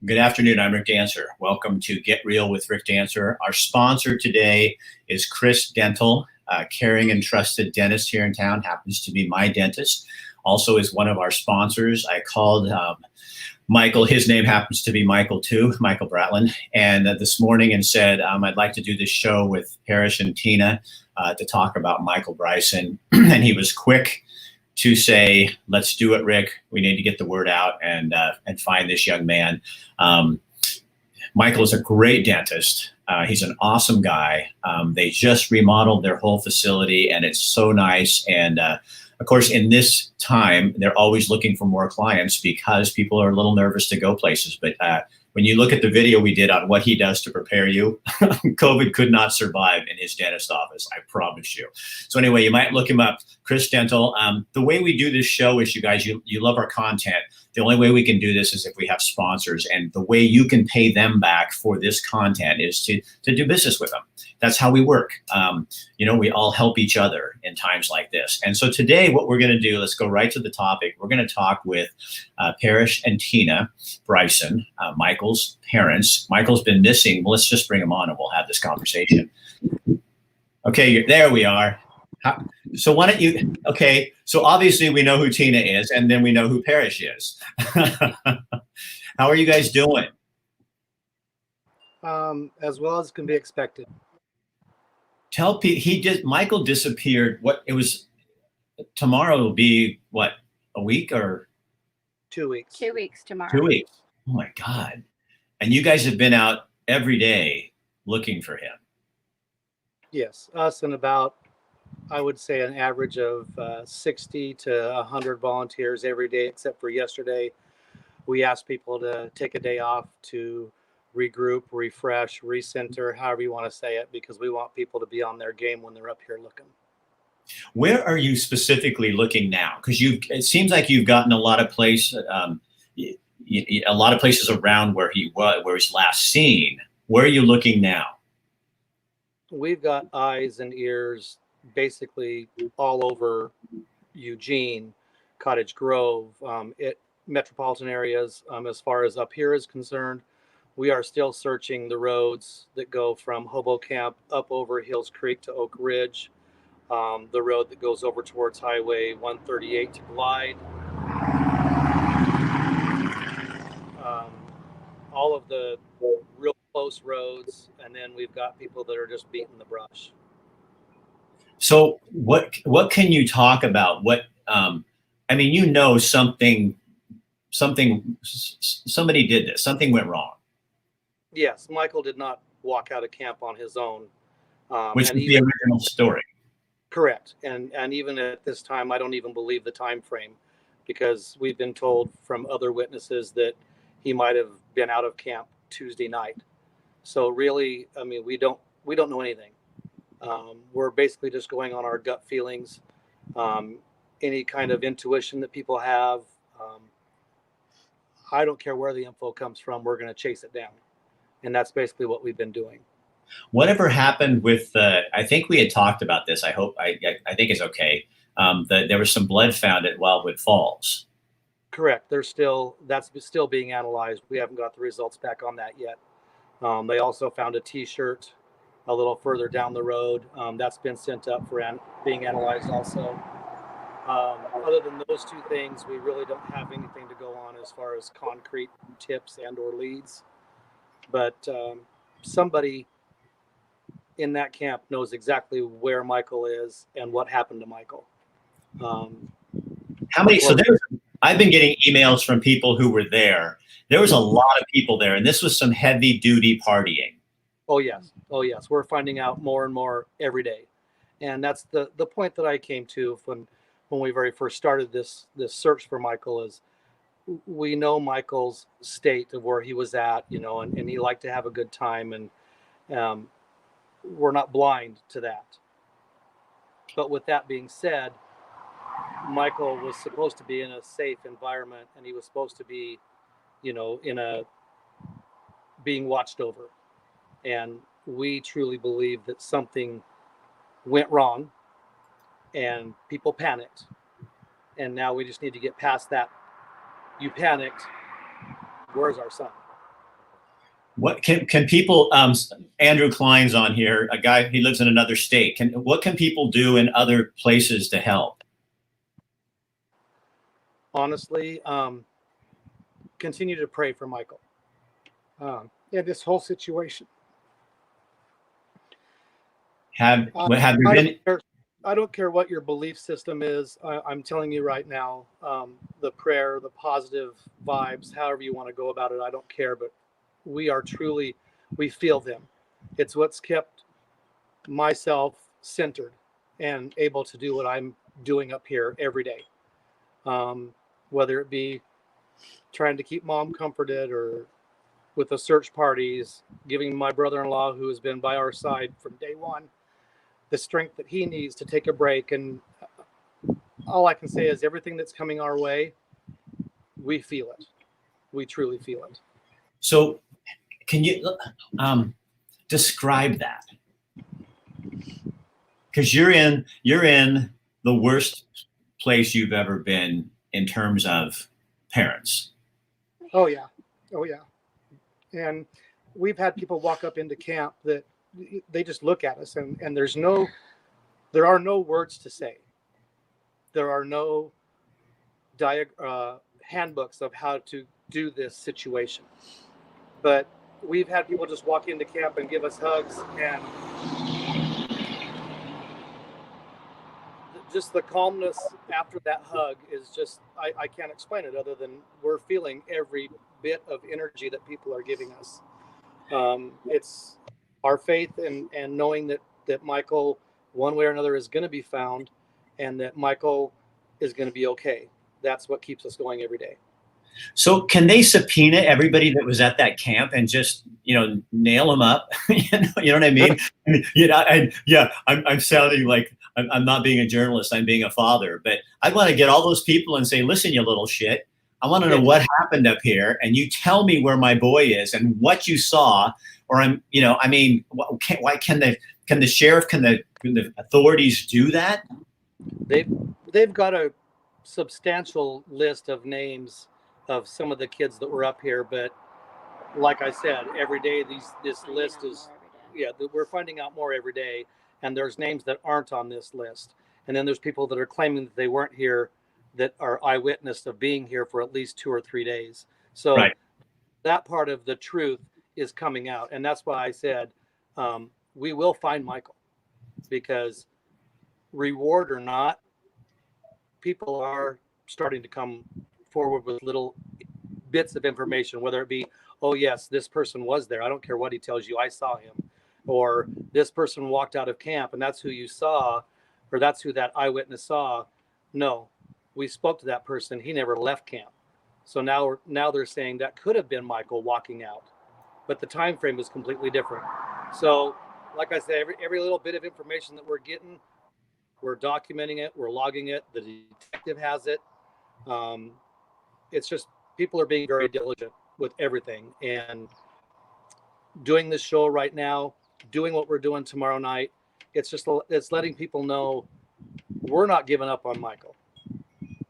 Good afternoon. I'm Rick Dancer. Welcome to Get Real with Rick Dancer. Our sponsor today is CrisDental, a caring and trusted dentist here in town. Happens to be my dentist. Also is one of our sponsors. I called Michael. His name happens to be Michael too, Michael Bratland. And this morning and said, I'd like to do this show with Parrish and Tina to talk about Michael Bryson. And he was quick to say, let's do it, Rick. We need to get the word out and find this young man. Michael is a great dentist. He's an awesome guy. They just remodeled their whole facility, and it's so nice. And of course, in this time, they're always looking for more clients because people are a little nervous to go places. But when you look at the video we did on what he does to prepare you, COVID could not survive in his dentist office, I promise you. So anyway, you might look him up, CrisDental. The way we do this show is, you guys, you love our content. The only way we can do this is if we have sponsors, and the way you can pay them back for this content is to do business with them. That's how we work. We all help each other in times like this. And so today what we're going to do, let's go right to the topic. We're going to talk with Parrish and Tina Bryson, Michael's parents. Michael's been missing. Well, let's just bring him on and we'll have this conversation. Okay, there we are. So why don't you, okay, so obviously we know who Tina is, and then we know who Parrish is. How are you guys doing? As well as can be expected. Tell Pete, Michael disappeared. Tomorrow will be what, a week or? 2 weeks. 2 weeks tomorrow. 2 weeks. Oh my God. And you guys have been out every day looking for him. Yes, us and about, I would say, an average of 60 to 100 volunteers every day, except for yesterday. We asked people to take a day off to regroup, refresh, recenter, however you want to say it, because we want people to be on their game when they're up here looking. Where are you specifically looking now? Because it seems like you've gotten a lot of places around where he's last seen. Where are you looking now? We've got eyes and ears basically all over Eugene, Cottage Grove, metropolitan areas. As far as up here is concerned, we are still searching the roads that go from Hobo Camp up over Hills Creek to Oak Ridge, the road that goes over towards Highway 138 to Glide. All of the real close roads, and then we've got people that are just beating the brush. So what can you talk about? Somebody did this, something went wrong. Yes, Michael did not walk out of camp on his own. Which is the original story. Correct. And even at this time, I don't even believe the time frame, because we've been told from other witnesses that he might have been out of camp Tuesday night. So really, we don't know anything. We're basically just going on our gut feelings, any kind of intuition that people have. I don't care where the info comes from. We're going to chase it down. And that's basically what we've been doing. Whatever happened with I think we had talked about this. I think it's okay. There was some blood found at Wildwood Falls. Correct. That's still being analyzed. We haven't got the results back on that yet. They also found a T-shirt a little further down the road. That's been sent up for being analyzed also. Other than those two things, we really don't have anything to go on as far as concrete tips and or leads. But somebody in that camp knows exactly where Michael is and what happened to Michael. How many? So I've been getting emails from people who were there. There was a lot of people there, and this was some heavy duty partying. Oh yes. We're finding out more and more every day. And that's the point that I came to when we very first started this search for Michael is, we know Michael's state of where he was at, and he liked to have a good time, and we're not blind to that. But with that being said, Michael was supposed to be in a safe environment, and he was supposed to be, being watched over. And we truly believe that something went wrong and people panicked. And now we just need to get past that. You panicked. Where's our son? What can people? Andrew Klein's on here. A guy, he lives in another state. What can people do in other places to help? Honestly, continue to pray for Micheal. In this whole situation. Have there been? I don't care what your belief system is. I'm telling you right now, the prayer, the positive vibes, however you want to go about it, I don't care. But we feel them. It's what's kept myself centered and able to do what I'm doing up here every day. Whether it be trying to keep mom comforted or with the search parties, giving my brother-in-law, who has been by our side from day one, the strength that he needs to take a break. And all I can say is everything that's coming our way, we feel it. We truly feel it. So can you describe that? Because you're in the worst place you've ever been in terms of parents. Oh yeah. And we've had people walk up into camp that they just look at us and there are no words to say. There are no handbooks of how to do this situation. But we've had people just walk into camp and give us hugs, and just the calmness after that hug is just, I can't explain it other than we're feeling every bit of energy that people are giving us. It's our faith and knowing that Micheal, one way or another, is going to be found, and that Micheal is going to be okay. That's what keeps us going every day. So can they subpoena everybody that was at that camp and just, nail them up? You know what I mean? I'm sounding like I'm not being a journalist. I'm being a father, but I want to get all those people and say, listen, you little shit, I want to know what happened up here, and you tell me where my boy is and what you saw, or why can the sheriff, can the authorities do that? They've got a substantial list of names of some of the kids that were up here, but like I said, every day this list is, we're finding out more every day, and there's names that aren't on this list, and then there's people that are claiming that they weren't here, that are eyewitness of being here for at least 2 or 3 days. So that part of the truth is coming out, and that's why I said we will find Micheal, because reward or not, people are starting to come forward with little bits of information, whether it be, oh yes, this person was there, I don't care what he tells you, I saw him, or this person walked out of camp and that's who you saw, or that's who that eyewitness saw. No, we spoke to that person, he never left camp. So now they're saying that could have been Micheal walking out, but the time frame is completely different. So like I said, every little bit of information that we're getting, we're documenting it, we're logging it, the detective has it. It's just people are being very diligent with everything, and doing this show right now, doing what we're doing tomorrow night, it's letting people know we're not giving up on Micheal.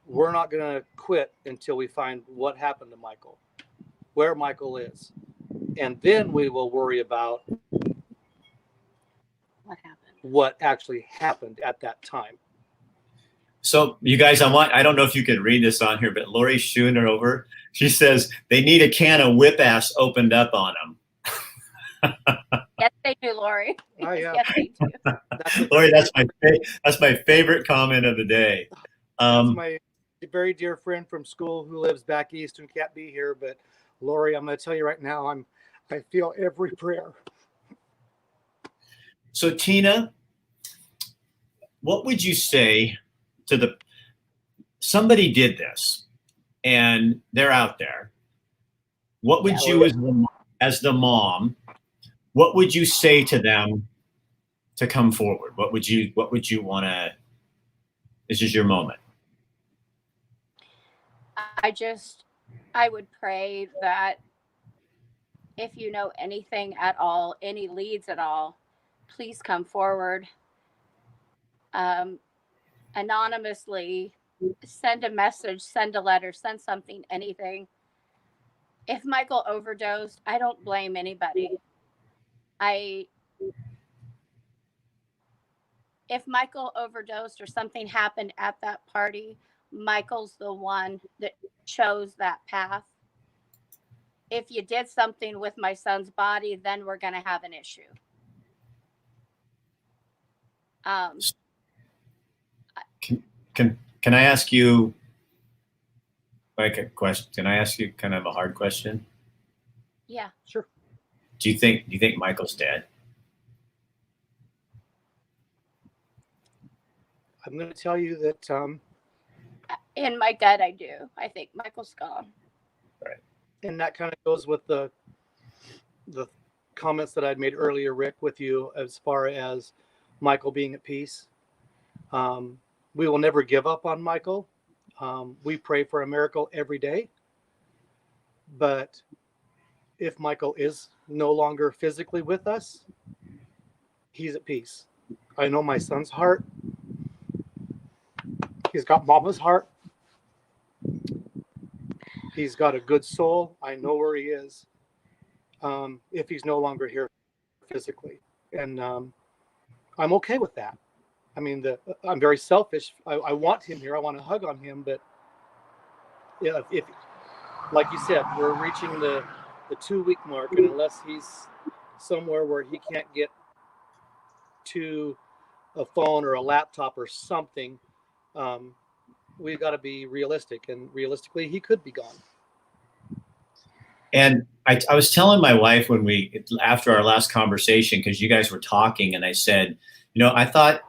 We're not going to quit until we find what happened to Micheal, where Micheal is, and then we will worry about what actually happened at that time. So you guys, I don't know if you can read this on here, but Lori Schooner she says they need a can of whip ass opened up on them. Yes, they do, Lori. Oh, yeah. Yes, they do. Lori, that's my favorite comment of the day. That's my very dear friend from school who lives back east and can't be here. But Lori, I'm going to tell you right now, I feel every prayer. So Tina, what would you say to somebody did this and they're out there? What would you, as the mom, what would you say to them to come forward? What would you want to, this is your moment. I would pray that if you know anything at all, any leads at all, please come forward. Anonymously, send a message, send a letter, send something, anything. if Micheal overdosed, I don't blame anybody. If Micheal overdosed or something happened at that party, Michael's the one that chose that path. If you did something with my son's body, then we're going to have an issue. Can I ask you like a question? Can I ask you kind of a hard question? Yeah, Sure. Do you think Michael's dead? I'm going to tell you that in my gut, I do. I think Michael's gone. Right. And that kind of goes with the comments that I'd made earlier, Rick, with you as far as Micheal being at peace. We will never give up on Micheal. We pray for a miracle every day. But if Micheal is no longer physically with us, he's at peace. I know my son's heart. He's got mama's heart. He's got a good soul. I know where he is. If he's no longer here physically. And I'm okay with that. I mean, I'm very selfish. I want him here. I want to hug on him. But yeah, if like you said, we're reaching the 2-week mark, and unless he's somewhere where he can't get to a phone or a laptop or something, we've got to be realistic. And realistically, he could be gone. And I was telling my wife after our last conversation, because you guys were talking, and I said, I thought,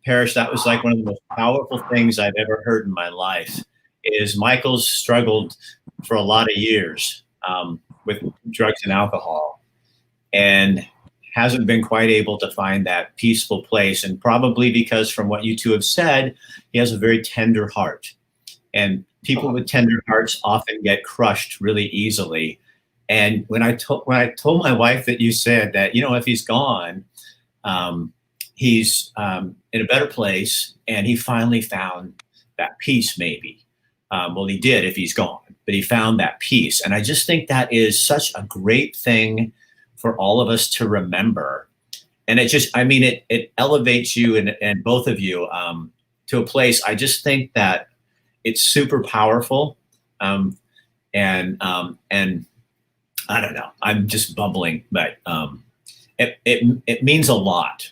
Parrish, that was like one of the most powerful things I've ever heard in my life. Is Michael's struggled for a lot of years with drugs and alcohol, and hasn't been quite able to find that peaceful place. And probably because, from what you two have said, he has a very tender heart. And people with tender hearts often get crushed really easily. And when I told my wife that you said that, if he's gone, he's in a better place, and he finally found that peace, maybe. Well, he did if he's gone, but he found that peace. And I just think that is such a great thing for all of us to remember. And it elevates you and both of you to a place. I just think that it's super powerful. And I don't know, I'm just bubbling, but it means a lot.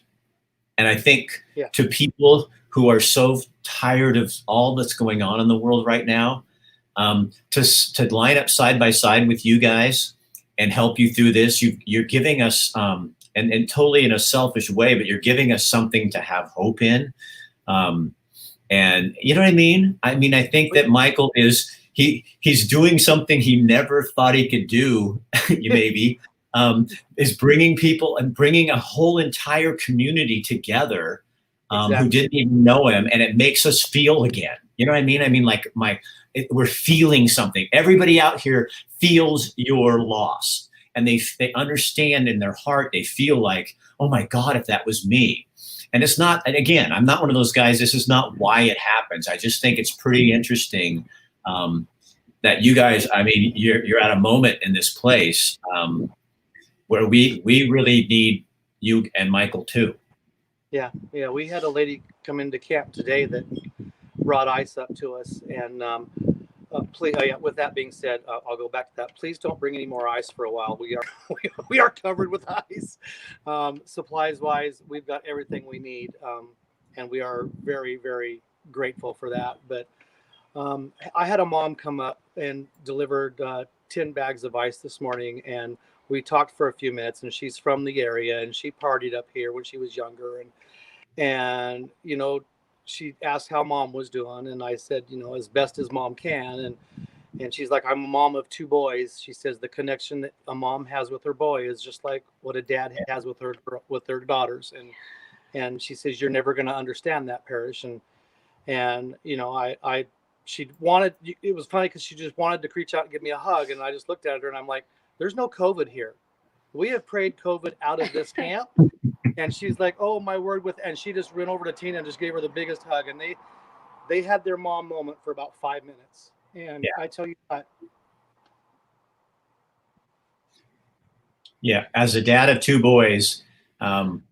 And I think to people who are so tired of all that's going on in the world right now, to line up side by side with you guys and help you through this, you're giving us, and totally in a selfish way, but you're giving us something to have hope in. And you know what I mean? I think that Micheal he's doing something he never thought he could do, maybe, is bringing people and bringing a whole entire community together who didn't even know him. And it makes us feel again. You know what I mean? We're feeling something. Everybody out here feels your loss. And they understand in their heart, they feel like, oh my God, if that was me. And it's not, and again, I'm not one of those guys, this is not why it happens. I just think it's pretty interesting that you guys, you're at a moment in this place where we really need you and Micheal too. Yeah. We had a lady come into camp today that brought ice up to us. And with that being said, I'll go back to that. Please don't bring any more ice for a while. We are covered with ice. Supplies wise, we've got everything we need. And we are very, very grateful for that. But I had a mom come up and delivered 10 bags of ice this morning, and we talked for a few minutes. And she's from the area, and she partied up here when she was younger, and she asked how mom was doing, and I said, as best as mom can, and she's like, I'm a mom of 2 boys. She says the connection that a mom has with her boy is just like what a dad has with their daughters, and she says, you're never going to understand that, Parrish. And she wanted, it was funny because she just wanted to reach out and give me a hug, and I just looked at her and I'm like, there's no COVID here. We have prayed COVID out of this camp. And she's like, oh my word, and she just ran over to Tina and just gave her the biggest hug. And they had their mom moment for about 5 minutes. And I tell you what, Yeah, as a dad of 2 boys, I'm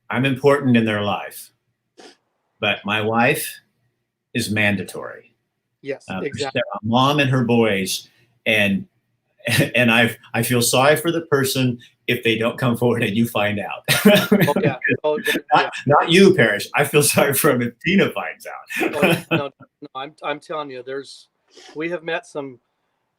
important in their life, but my wife is mandatory. Yes, exactly. A mom and her boys, and I feel sorry for the person if they don't come forward and you find out. Oh yeah. Oh yeah. Not you, Parrish. I feel sorry for him if Tina finds out. Oh, no, I'm telling you, we have met some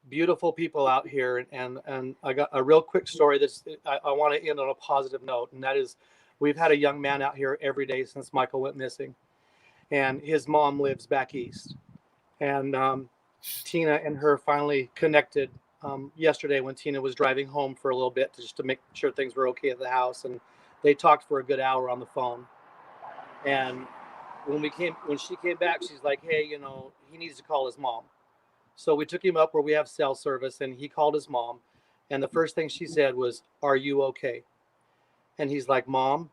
beautiful people out here, and I got a real quick story that's I want to end on a positive note, and that is, we've had a young man out here every day since Michael went missing, and his mom lives back east, and Tina and her finally connected yesterday when Tina was driving home for a little bit just to make sure things were okay at the house, and they talked for a good hour on the phone. And when she came back, she's like, hey, he needs to call his mom. So we took him up where we have cell service, and he called his mom, and the first thing she said was, are you okay? And he's like, Mom,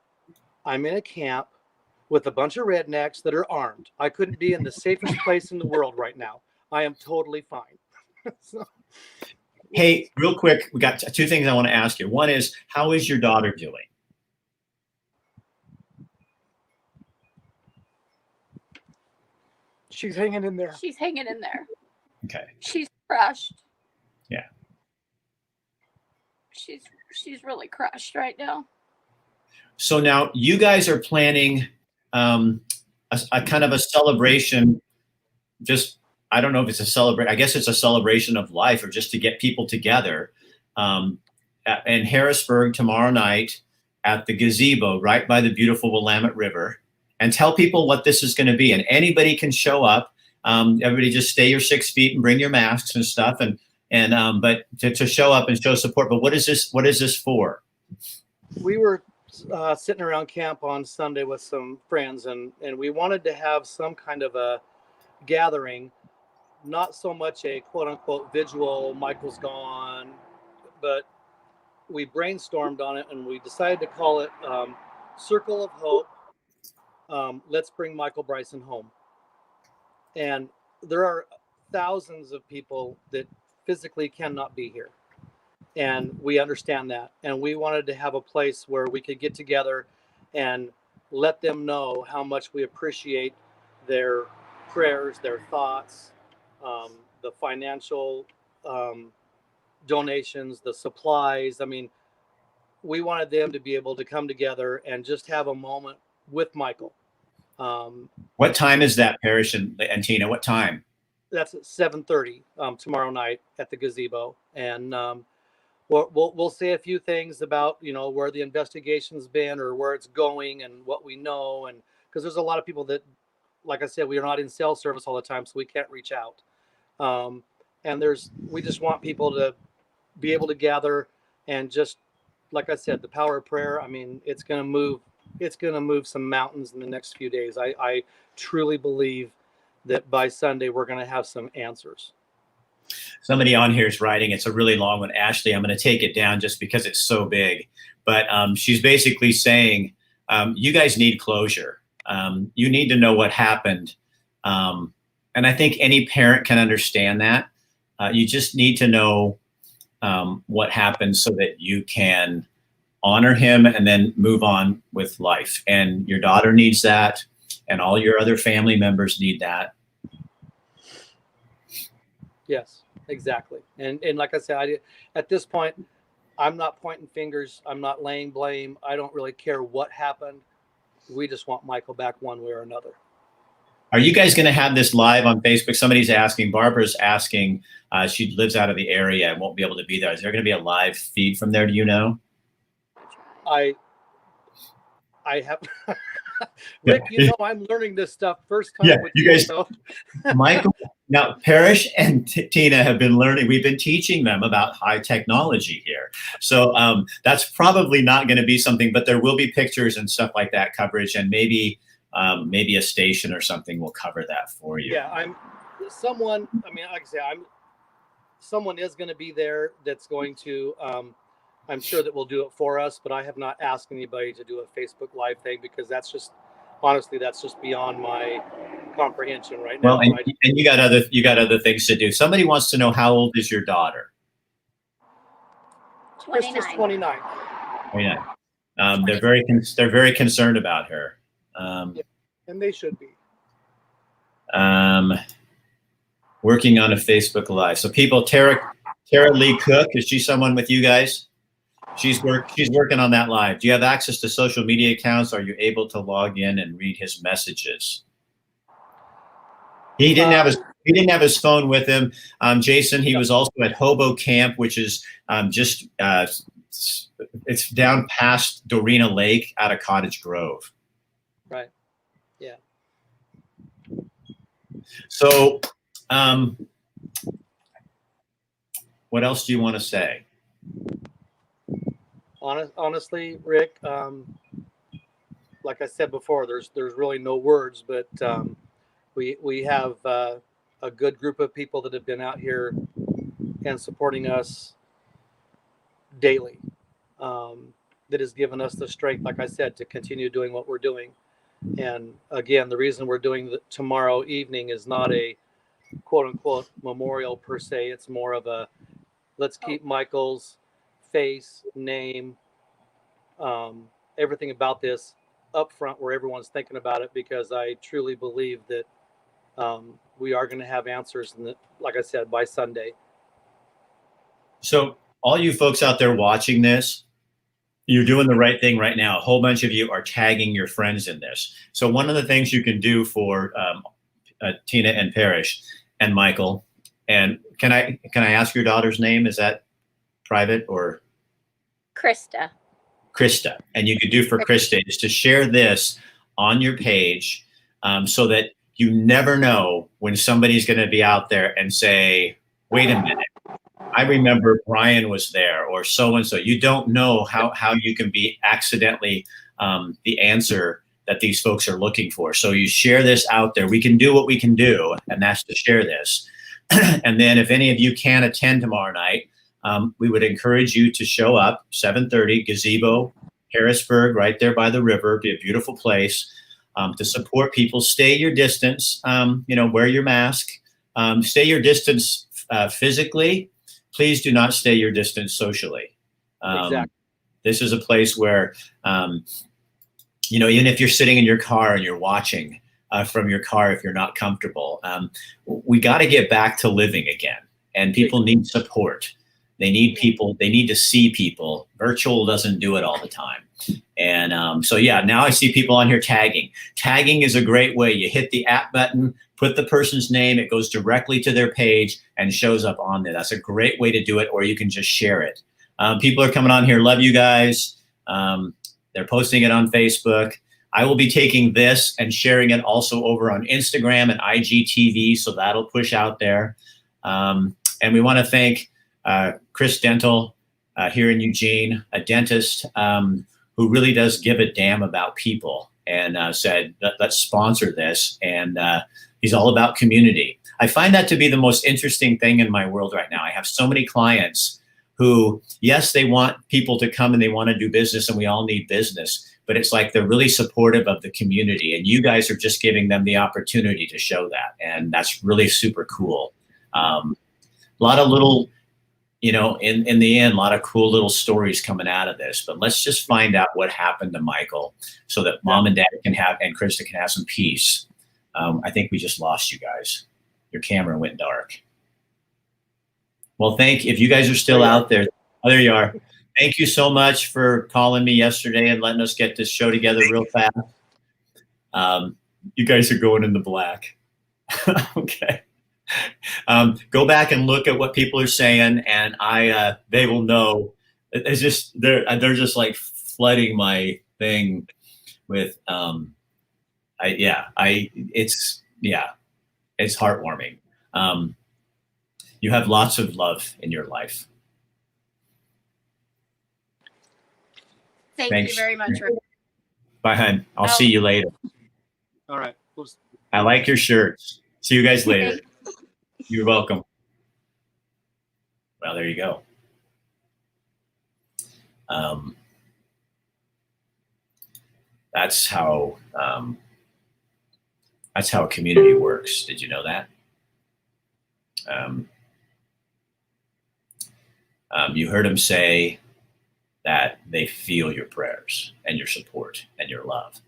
I'm in a camp with a bunch of rednecks that are armed. I couldn't be in the safest place in the world right now. I am totally fine. So, Hey, real quick, we got 2 things I want to ask you. One is, how is your daughter doing? she's hanging in there. She's hanging in there. Okay. She's crushed. Yeah. She's really crushed right now. So now you guys are planning a kind of a celebration. Just, I don't know if it's a celebration. I guess it's a celebration of life, or just to get people together in Harrisburg tomorrow night at the gazebo right by the beautiful Willamette River, and tell people what this is going to be. And anybody can show up. Everybody just stay your 6 feet and bring your masks and stuff, but to show up and show support. But what is this for? We were sitting around camp on Sunday with some friends, and we wanted to have some kind of a gathering, not so much a quote unquote vigil, Michael's gone, but we brainstormed on it and we decided to call it Circle of Hope. Let's bring Michael Bryson home. And there are thousands of people that physically cannot be here, and we understand that, and we wanted to have a place where we could get together and let them know how much we appreciate their prayers, their thoughts, the financial donations, the supplies. I mean, we wanted them to be able to come together and just have a moment with Michael. What time is that, Parrish and Tina? What time? That's at 7:30 tomorrow night at the gazebo, and we'll say a few things about where the investigation's been or where it's going and what we know, and because there's a lot of people that, like I said, we are not in cell service all the time, so we can't reach out. And we just want people to be able to gather, and just like I said, the power of prayer. I mean, it's going to move some mountains in the next few days. I truly believe that by Sunday we're going to have some answers. Somebody on here is writing, it's a really long one. Ashley, I'm going to take it down just because it's so big. But she's basically saying, you guys need closure. You need to know what happened. And I think any parent can understand that. You just need to know what happened so that you can honor him and then move on with life. And your daughter needs that, and all your other family members need that. Yes, exactly. And like I said, at this point, I'm not pointing fingers. I'm not laying blame. I don't really care what happened. We just want Michael back one way or another. Are you guys going to have this live on Facebook? Somebody's asking, Barbara's asking, she lives out of the area and won't be able to be there. Is there going to be a live feed from there? Do you know? I have... Rick, I'm learning this stuff first time. Yeah, with you guys, Michael, now Parrish and Tina have been learning. We've been teaching them about high technology here. So that's probably not going to be something, but there will be pictures and stuff like that coverage, and maybe a station or something will cover that for you. Yeah, someone is going to be there that's going to, I'm sure that will do it for us, but I have not asked anybody to do a Facebook Live thing, because that's just beyond my comprehension right now. Well, and you got other things to do. Somebody wants to know, how old is your daughter? Krista's 29. Oh, yeah. They're very concerned about her. Yeah, and they should be. Working on a Facebook Live. So people, Tara Lee Cook, is she someone with you guys? She's working on that live. Do you have access to social media accounts? Are you able to log in and read his messages? He didn't have his phone with him. Jason, he was also at Hobo Camp, which is it's down past Dorena Lake out of Cottage Grove. Right. Yeah. So, what else do you want to say? Honestly, Rick, like I said before, there's really no words, but we have a good group of people that have been out here and supporting us daily. That has given us the strength, like I said, to continue doing what we're doing. And again, the reason we're doing tomorrow evening is not a quote unquote memorial per se. It's more of a let's keep Michael's face, name, everything about this up front where everyone's thinking about it, because I truly believe that we are going to have answers, like I said, by Sunday. So all you folks out there watching this, you're doing the right thing right now. A whole bunch of you are tagging your friends in this. So one of the things you can do for Tina and Parrish and Michael, and can I ask your daughter's name? Is that private or? Krista. And you could do for Krista is to share this on your page, so that you never know when somebody's going to be out there and say, wait a minute, I remember Brian was there, or so-and-so. You don't know how you can be accidentally the answer that these folks are looking for. So you share this out there. We can do what we can do, and that's to share this. And then if any of you can attend tomorrow night, we would encourage you to show up, 7:30, Gazebo, Harrisburg, right there by the river. Be a beautiful place to support people. Stay your distance, wear your mask, stay your distance physically. Please do not stay your distance socially. Exactly. This is a place where, even if you're sitting in your car and you're watching from your car, if you're not comfortable, we got to get back to living again. And people need support. They need people. They need to see people. Virtual doesn't do it all the time. And now I see people on here tagging. Tagging is a great way. You hit the app button, put the person's name, it goes directly to their page and shows up on there. That's a great way to do it, or you can just share it. People are coming on here. Love you guys. They're posting it on Facebook. I will be taking this and sharing it also over on Instagram and IGTV, so that'll push out there. And we want to thank CrisDental here in Eugene, a dentist who really does give a damn about people, and said, let's sponsor this. And he's all about community. I find that to be the most interesting thing in my world right now. I have so many clients who, yes, they want people to come and they want to do business, and we all need business, but it's like they're really supportive of the community, and you guys are just giving them the opportunity to show that. And that's really super cool. A lot of little, in the end, a lot of cool little stories coming out of this, but let's just find out what happened to Michael so that mom and dad and Krista can have some peace. I think we just lost you guys. Your camera went dark. Well, if you guys are still out there. Oh, there you are. Thank you so much for calling me yesterday and letting us get this show together real fast. You guys are going in the black. Okay. Go back and look at what people are saying, and they will know. It's just they're just like flooding my thing with it's heartwarming. You have lots of love in your life. Thanks. You very much. Bye, hon. I'll see you later. All right. I like your shirts. See you guys later. You're welcome. Well, there you go. That's how a community works. Did you know that? You heard him say that they feel your prayers and your support and your love.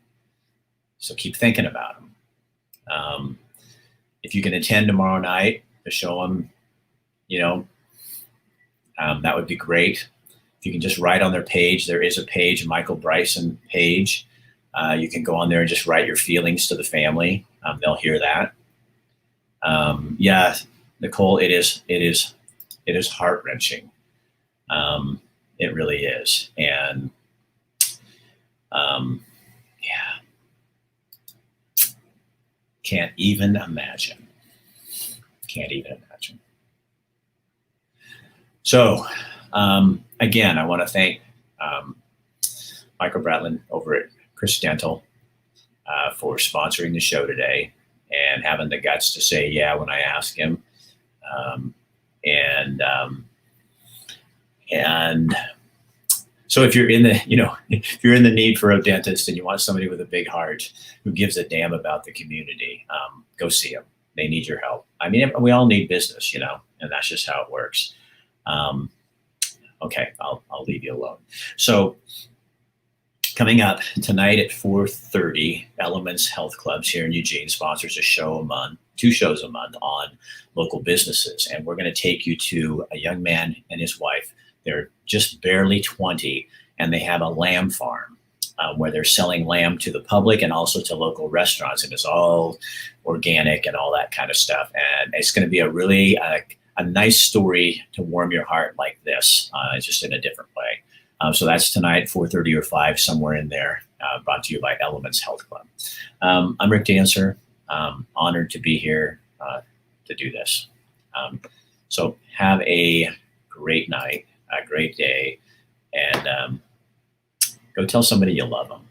So keep thinking about them. If you can attend tomorrow night to show them, that would be great. If you can just write on their page, there is a page, Micheal Bryson page. You can go on there and just write your feelings to the family. They'll hear that. Yeah, Nicole, it is heart-wrenching. It really is. And yeah, can't even imagine. So again, I want to thank Michael Bratland over at CrisDental for sponsoring the show today and having the guts to say yeah when I ask him. And so if you're in the need for a dentist and you want somebody with a big heart who gives a damn about the community, go see them. They need your help. I mean, we all need business, and that's just how it works. Okay, I'll leave you alone. So coming up tonight at 4:30, Elements Health Clubs here in Eugene sponsors a show a month, 2 shows a month on local businesses. And we're going to take you to a young man and his wife. They're just barely 20, and they have a lamb farm where they're selling lamb to the public and also to local restaurants. And it's all organic and all that kind of stuff. And it's going to be a really a nice story to warm your heart like this, just in a different way. So that's tonight, 4:30 or 5, somewhere in there, brought to you by Elements Health Club. I'm Rick Dancer. Honored to be here to do this. So have a great night, a great day, and go tell somebody you love them.